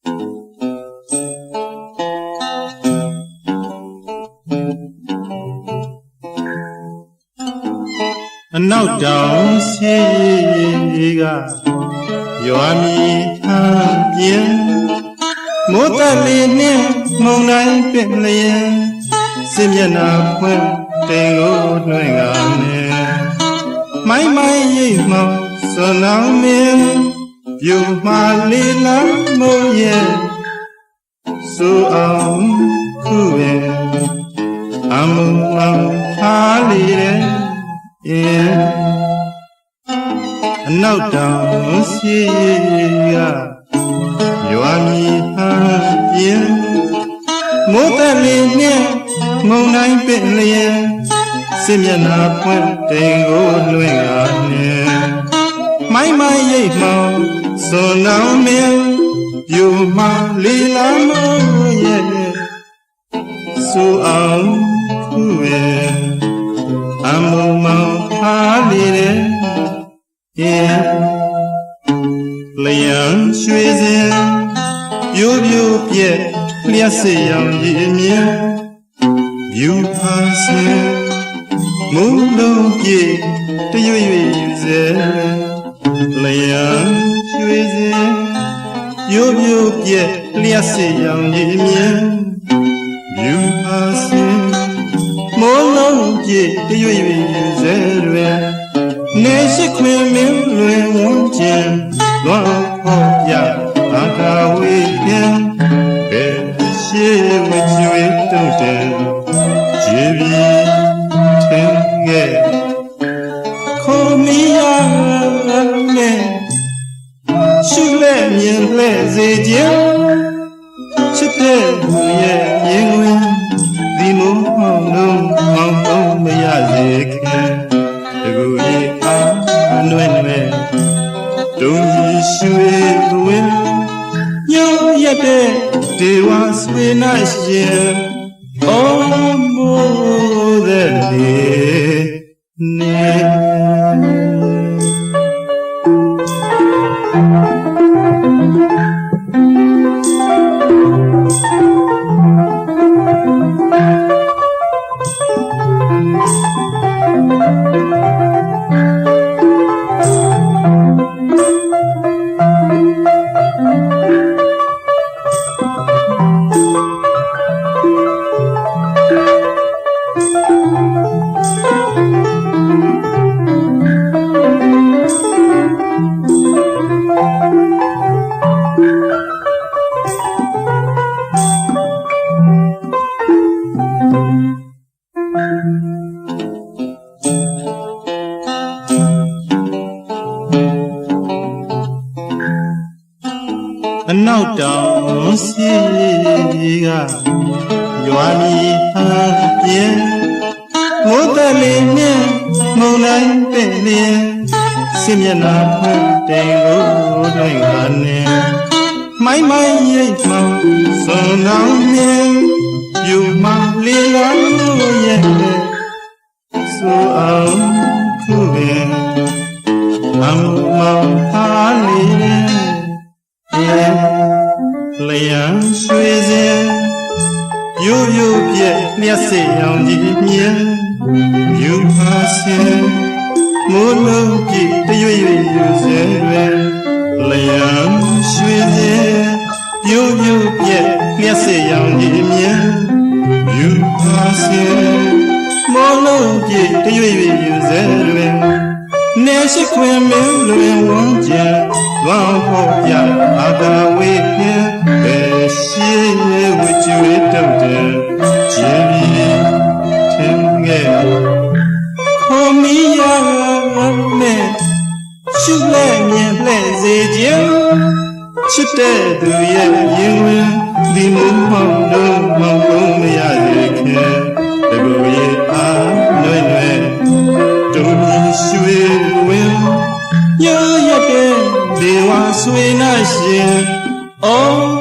အနောက်တောင်စီကရွာမီထပြင်းမိုးတက်လေးနဲ့မုန်တိုင်းပင်လျင်စစ်မျက်နှာဖွင့်တင်ကိုနှွှဲကားနဲ့မိုင်းမိုင်းရိပ်မောင်စွန်လောင်းမင်းပြူမှာလေးလမ်းမိုးရဲ့စူအောင်ခုရဲ့အမုံအောင်ထားလေးတဲ့အနောက်တောင်စီကရွာမီဟန်ပြင်းမိုးတက်လေးနဲ့မုန်တိုင်းပင်လျင်စစ်မျက်နှာဖွင့်တိမ်ကိုလွှင့်ကားနဲ့မိုင်းမိုင်းရိပ်မှောင်စွန်လောင်းမင်းယူမှလေးလာမိုးရဲ့စူအောင်ခုရဲ့အမုံမောင်ထားလေတဲ့လျံရွှေစင်ပြိုးပြိုးပြက်လျှက်စေရောင်ရည်မြဲယူဖာစင်မုံလုံးပြေတရွရွယူစေလျံရွှေစင်ပြိုးပြိုးပြက်လျှက်စေရောင်ရည်မြဲယူဖာစင်မိုးလုံးပြေတရွရွယူစေတွင်နေရှိခွင်မင်းလွင်ဝန်းကျင်လွန်ဟောပြအာကာဝေပြန်ဘယ်ရှိဝကျွေးတုံးတယ်ခြေပြီးထင်ခဲ့ခေါ်မီရနဲ့ရှုလက်မြင်လှဲ့စေခြင်းချစ်တဲ့သူရဲ့ရင်ဝင်ဒီမို့မောင်လုံးမောင်သုံးမရစေခင်တကူရဲ့အားနွဲ့နွဲ့တုံးကြီးရွှေဝင်းညို့ရက်တဲ့ဒေဝဆွေနာရှင်အော်မိုးတဲ့လေနေအနောက်တောင်စီကရွာမီဟန်ပြင်းမိုးတက်လေးနဲ့မုန်တိုင်းပင်လျင်စစ်မျက်နှာဖွင့်တိမ်ကိုနှွှဲကားနဲ့မိုင်းမိုင်းရိပ်မှောင်စွန်လောင်းမင်းယူမှလေးလာလို့ရဲ့စူအောင်ခုရဲ့အမမောင်ထားလေးလျံရွှေစင်ရိုးရိုးပြက်လျှက်စေရောင်ကြီးမြဲယူဖာစင်မိုးလုံးပြေတရွရွယူစေတွင်လျံရွှေစင်ရိုးရိုးပြက်လျှက်စေရောင်ကြီးမြဲယူဖာစင်မိုးလုံးပြေတရွရွယူစေတွင်နေရှိခွင်မင်းလွင်ဝန်းကျင်လွန်ဟောပြအာကာဝေဖြင့်ဘယ်ရှိဝကျွေးတုံးတယ်ခြေပြီးထင်ခဲ့ခေါ်မီရနဲ့ရှုလက်မြင်လှဲ့စေခြင်းချစ်တဲ့သူရဲ့ရင်ဝင်ဒီမုံမောင်လုံးမောင်ကုန်းမရစေခင်တကူရဲ့အားနွဲ့နွဲ့တုံးကြီးရွှေဝင်းညရက်တဲ့ဒေဝဆွေနာရှင်အော်